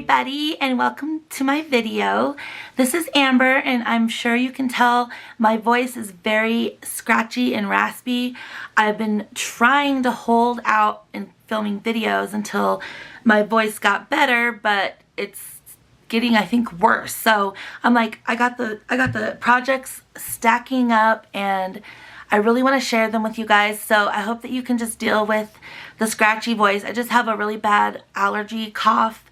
everybody, and welcome to my video. This is Amber, and I'm sure you can tell my voice is very scratchy and raspy. I've been trying to hold out in filming videos until my voice got better, but it's getting, I think, worse. So I'm like, I got the projects stacking up, and I really want to share them with you guys. So I hope that you can just deal with the scratchy voice. I just have a really bad allergy cough,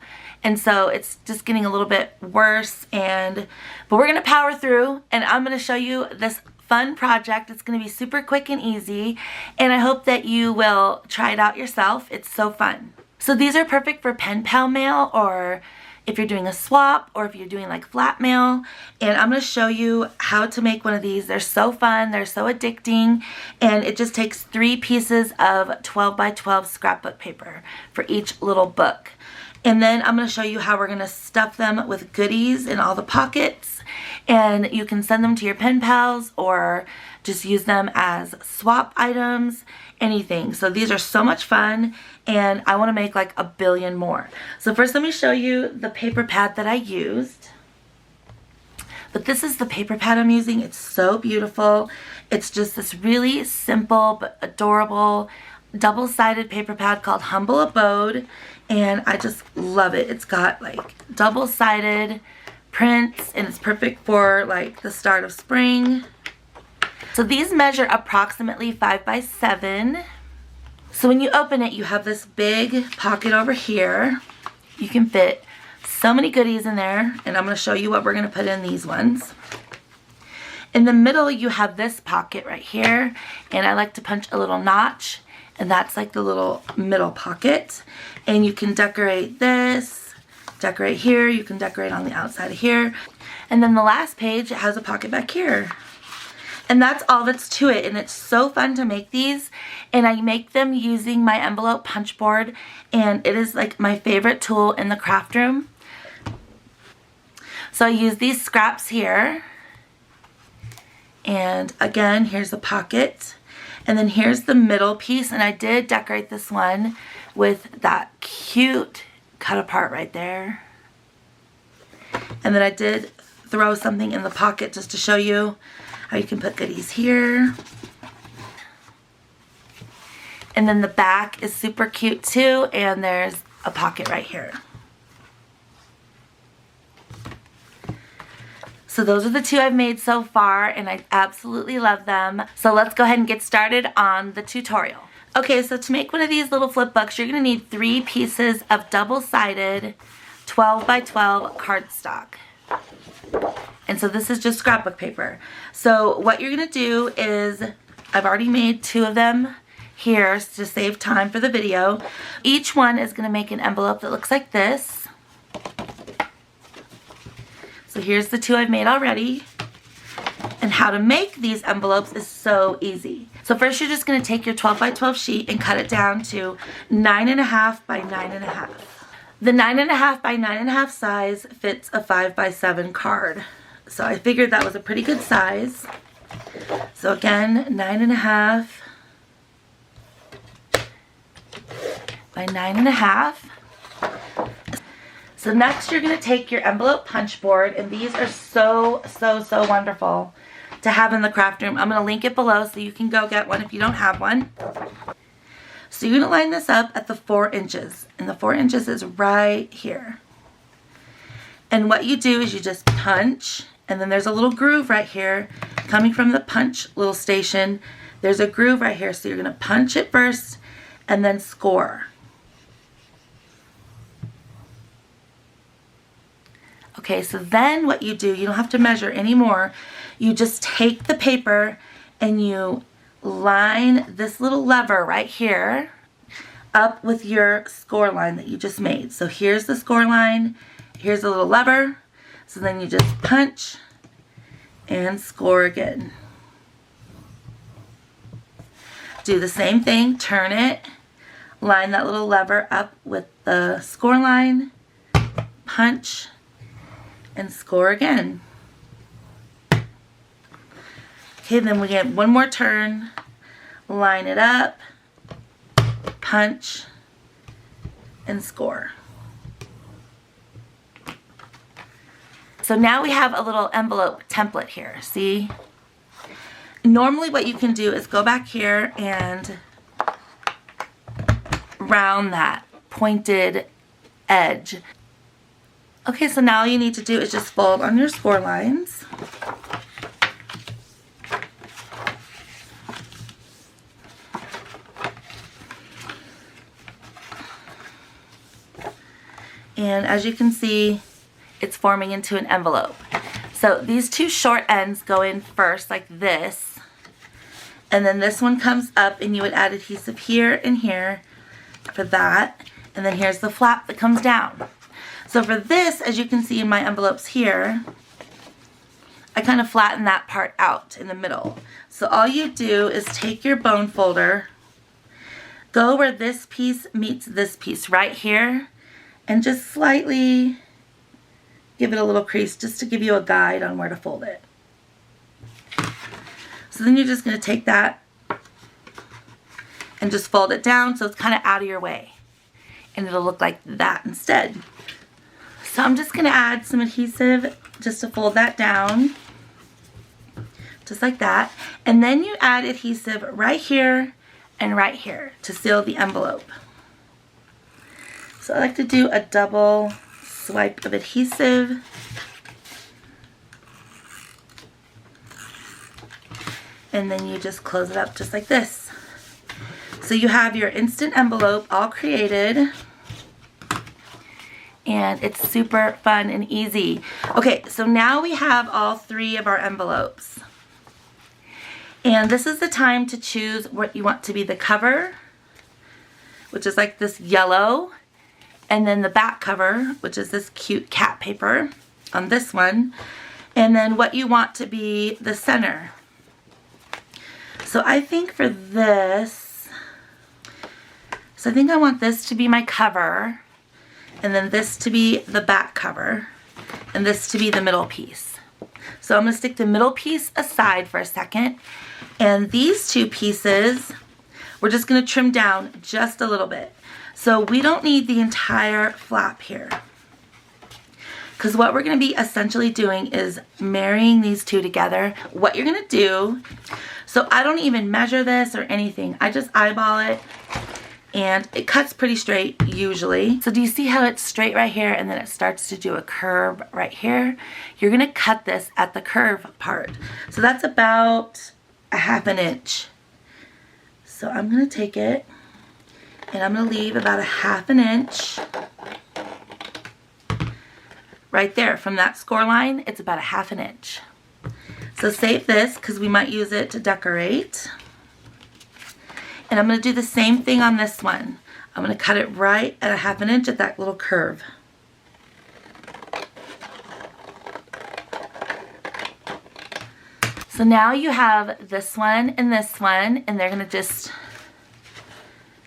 and so it's just getting a little bit worse, but we're gonna power through, and I'm gonna show you this fun project. It's gonna be super quick and easy, and I hope that you will try it out yourself. It's so fun. So these are perfect for pen pal mail, or if you're doing a swap, or if you're doing like flat mail. And I'm going to show you how to make one of these. They're so fun, they're so addicting, and it just takes 3 pieces of 12 by 12 scrapbook paper for each little book. And then I'm going to show you how we're going to stuff them with goodies in all the pockets, and you can send them to your pen pals or just use them as swap items, anything. So these are so much fun, and I want to make like a billion more. So first let me show you the paper pad that I used. But this is the paper pad I'm using. It's so beautiful. It's just this really simple but adorable double-sided paper pad called Humble Abode, and I just love it. It's got like double-sided prints, and it's perfect for like the start of spring. So these measure approximately 5 by 7. So when you open it, you have this big pocket over here. You can fit so many goodies in there, and I'm going to show you what we're going to put in these ones. In the middle, you have this pocket right here, and I like to punch a little notch, and that's like the little middle pocket. And you can decorate this, decorate here, you can decorate on the outside of here. And then the last page, it has a pocket back here. And that's all that's to it, and it's so fun to make these, and I make them using my envelope punch board, and it is like my favorite tool in the craft room. So I use these scraps here, and again, here's the pocket, and then here's the middle piece, and I did decorate this one with that cute cut apart right there. And then I did throw something in the pocket just to show you how you can put goodies here. And then the back is super cute too, and there's a pocket right here. So those are the 2 I've made so far, and I absolutely love them. So let's go ahead and get started on the tutorial. Okay, so to make one of these little flip books, you're going to need 3 pieces of double-sided 12 by 12 cardstock. And so this is just scrapbook paper. So what you're going to do is, I've already made 2 of them here to save time for the video. Each one is going to make an envelope that looks like this. So here's the 2 I've made already. And how to make these envelopes is so easy. So first you're just going to take your 12 by 12 sheet and cut it down to 9.5 by 9.5. The 9.5 by 9.5 size fits a 5 by 7 card. So I figured that was a pretty good size. So again, 9.5 by 9.5. So next you're going to take your envelope punch board, and these are so wonderful to have in the craft room. I'm going to link it below so you can go get one if you don't have one. So you're going to line this up at the 4 inches, and the 4 inches is right here. And what you do is you just punch, and then there's a little groove right here coming from the punch little station. There's a groove right here, so you're going to punch it first and then score. Okay, so then what you do, you don't have to measure anymore. You just take the paper and you line this little lever right here up with your score line that you just made. So here's the score line, here's the little lever. So then you just punch and score again. Do the same thing, turn it, line that little lever up with the score line, punch, and score again. Okay, then we get one more turn, line it up, punch, and score. So now we have a little envelope template here, see? Normally what you can do is go back here and round that pointed edge. Okay, so now all you need to do is just fold on your score lines. And as you can see, it's forming into an envelope. So these two short ends go in first like this, and then this one comes up and you would add adhesive here and here for that, and then here's the flap that comes down. So for this, as you can see in my envelopes here, I kind of flatten that part out in the middle. So all you do is take your bone folder, go where this piece meets this piece right here, and just slightly give it a little crease just to give you a guide on where to fold it. So then you're just going to take that and just fold it down so it's kind of out of your way. And it'll look like that instead. So I'm just going to add some adhesive just to fold that down. Just like that. And then you add adhesive right here and right here to seal the envelope. So I like to do a double swipe of adhesive. And then you just close it up just like this. So you have your instant envelope all created. And it's super fun and easy. Okay, so now we have all three of our envelopes. And this is the time to choose what you want to be the cover, which is like this yellow. And then the back cover, which is this cute cat paper on this one. And then what you want to be the center. So I think for this, I think I want this to be my cover, and then this to be the back cover, and this to be the middle piece. So I'm going to stick the middle piece aside for a second, and these two pieces, we're just going to trim down just a little bit. So we don't need the entire flap here, because what we're going to be essentially doing is marrying these two together. What you're going to do, so I don't even measure this or anything. I just eyeball it, and it cuts pretty straight usually. So do you see how it's straight right here and then it starts to do a curve right here? You're going to cut this at the curve part. So that's about a ½ inch. So I'm going to take it and I'm going to leave about a ½ inch right there from that score line. It's about a ½ inch. So save this because we might use it to decorate. And I'm going to do the same thing on this one. I'm going to cut it right at a ½ inch at that little curve. So now you have this one, and they're going to just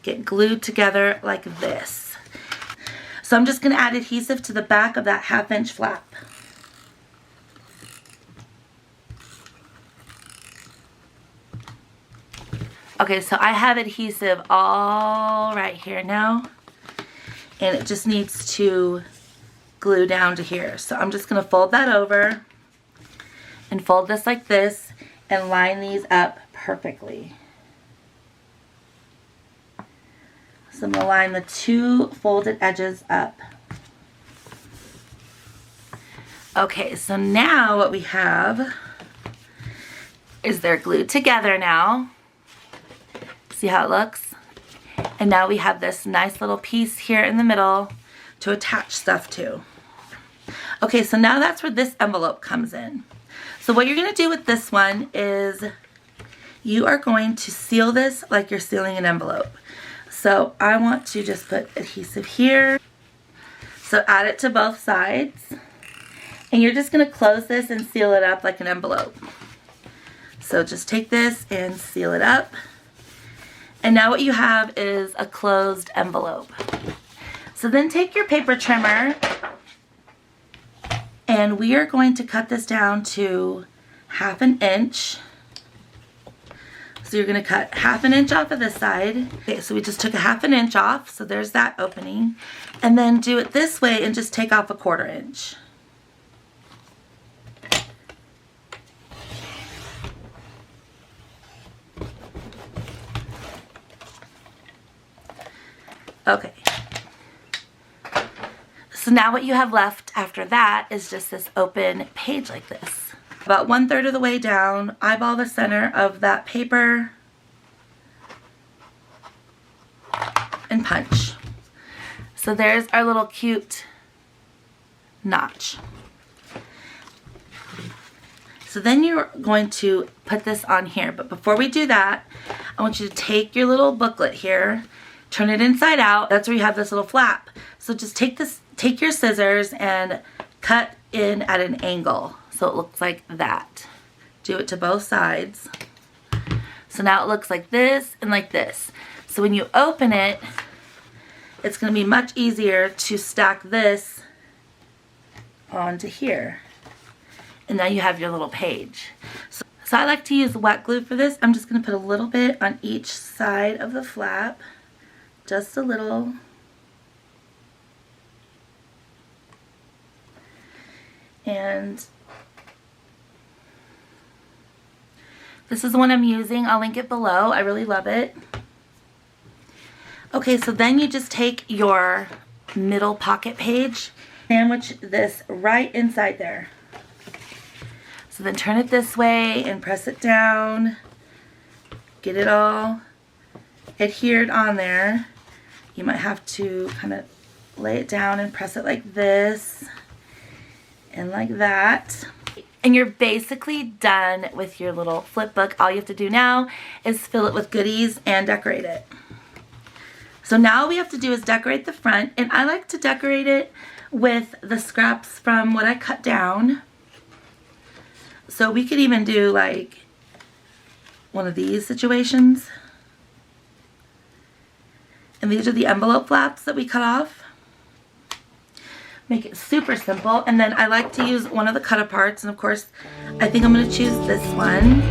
get glued together like this. So I'm just going to add adhesive to the back of that ½ inch flap. Okay, so I have adhesive all right here now, and it just needs to glue down to here. So I'm just going to fold that over and fold this like this and line these up perfectly. So I'm going to line the two folded edges up. Okay, so now what we have is they're glued together now. See how it looks? And now we have this nice little piece here in the middle to attach stuff to. Okay, so now that's where this envelope comes in. So what you're going to do with this one is you are going to seal this like you're sealing an envelope. So I want to just put adhesive here. So add it to both sides. And you're just going to close this and seal it up like an envelope. So just take this and seal it up. And now what you have is a closed envelope. So then take your paper trimmer, and we are going to cut this down to ½ inch. So you're going to cut ½ inch off of this side. Okay, so we just took a ½ inch off, so there's that opening. And then do it this way and just take off a ¼ inch. Okay. So now what you have left after that is just this open page like this. About 1/3 of the way down, eyeball the center of that paper and punch. So there's our little cute notch. So then you're going to put this on here, but before we do that, I want you to take your little booklet here, turn it inside out. That's where you have this little flap. So just take your scissors and cut in at an angle so it looks like that. Do it to both sides. So now it looks like this and like this. So when you open it, it's going to be much easier to stack this onto here. And now you have your little page. So I like to use wet glue for this. I'm just going to put a little bit on each side of the flap. Just a little. And this is the one I'm using. I'll link it below. I really love it. Okay, so then you just take your middle pocket page, sandwich this right inside there. So then turn it this way and press it down. Get it all adhered on there. You might have to kind of lay it down and press it like this and like that. And you're basically done with your little flip book. All you have to do now is fill it with goodies and decorate it. So now all we have to do is decorate the front, and I like to decorate it with the scraps from what I cut down. So we could even do like one of these situations. And these are the envelope flaps that we cut off. Make it super simple. And then I like to use one of the cut-aparts, and of course I think I'm going to choose this one.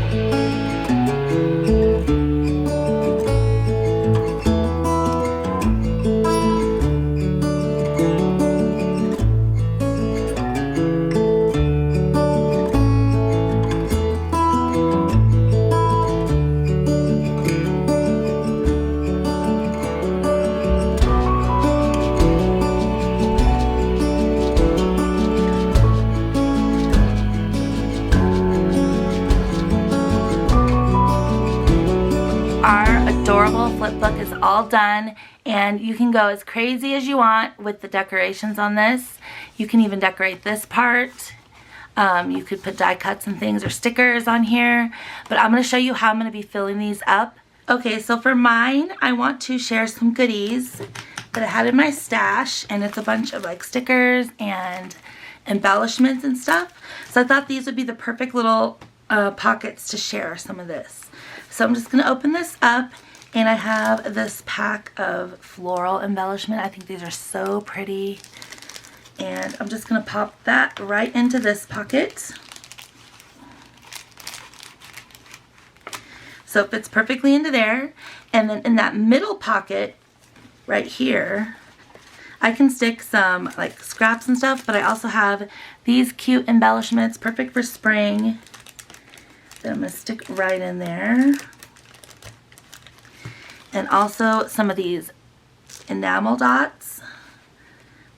Flip book is all done, and you can go as crazy as you want with the decorations on this. You can even decorate this part. You could put die cuts and things or stickers on here, but I'm going to show you how I'm going to be filling these up. Okay, so for mine, I want to share some goodies that I had in my stash, and it's a bunch of like stickers and embellishments and stuff. So I thought these would be the perfect little pockets to share some of this. So I'm just going to open this up. And I have this pack of floral embellishment. I think these are so pretty. And I'm just going to pop that right into this pocket. So it fits perfectly into there. And then in that middle pocket right here, I can stick some like scraps and stuff. But I also have these cute embellishments, perfect for spring, that I'm going to stick right in there. And also some of these enamel dots.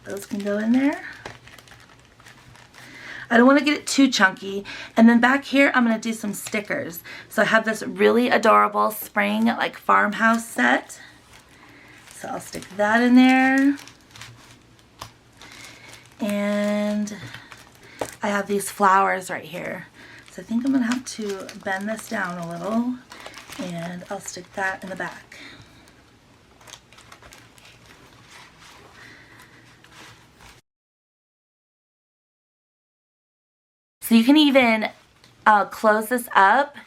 Those can go in there. I don't want to get it too chunky. And then back here, I'm going to do some stickers. So I have this really adorable spring like farmhouse set. So I'll stick that in there. And I have these flowers right here. So I think I'm going to have to bend this down a little. And I'll stick that in the back. So you can even close this up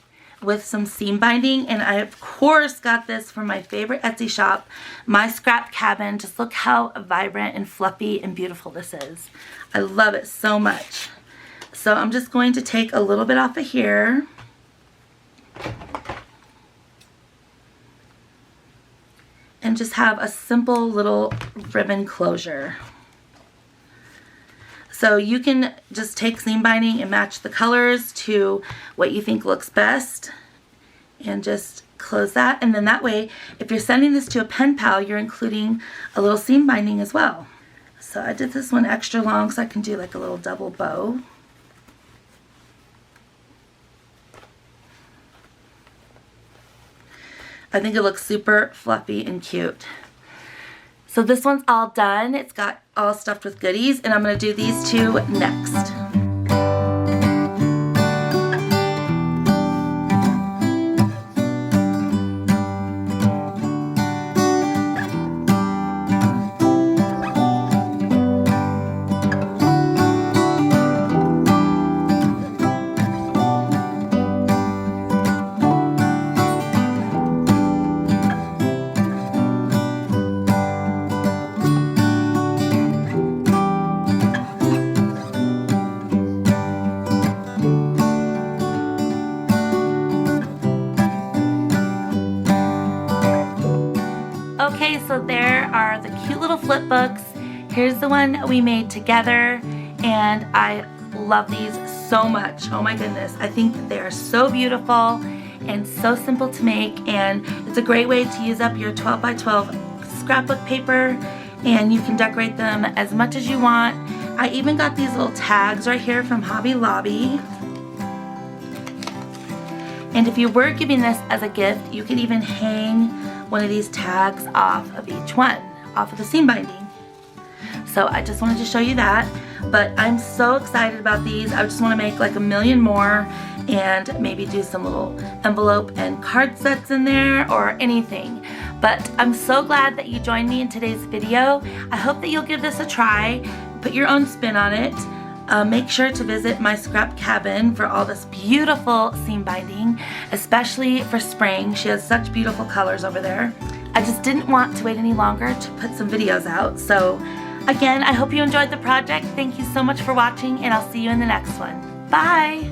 with some seam binding, and I of course got this from my favorite Etsy shop, MyScrapCabin. Just look how vibrant and fluffy and beautiful this is. I love it so much. So I'm just going to take a little bit off of here. And just have a simple little ribbon closure. So you can just take seam binding and match the colors to what you think looks best, and just close that, and then that way, if you're sending this to a pen pal, you're including a little seam binding as well. So I did this one extra long so I can do like a little double bow. I think it looks super fluffy and cute. So this one's all done. It's got all stuffed with goodies, and I'm going to do these two next. Okay, so there are the cute little flip books. Here's the one we made together, and I love these so much. Oh my goodness, I think that they are so beautiful and so simple to make, and it's a great way to use up your 12 by 12 scrapbook paper, and you can decorate them as much as you want. I even got these little tags right here from Hobby Lobby. And if you were giving this as a gift, you could even hang one of these tags off of each one, off of the seam binding. So I just wanted to show you that, but I'm so excited about these. I just want to make like a million more and maybe do some little envelope and card sets in there or anything. But I'm so glad that you joined me in today's video. I hope that you'll give this a try, put your own spin on it. Make sure to visit My Scrap Cabin for all this beautiful seam binding, especially for spring. She has such beautiful colors over there. I just didn't want to wait any longer to put some videos out. So again, I hope you enjoyed the project. Thank you so much for watching, and I'll see you in the next one. Bye!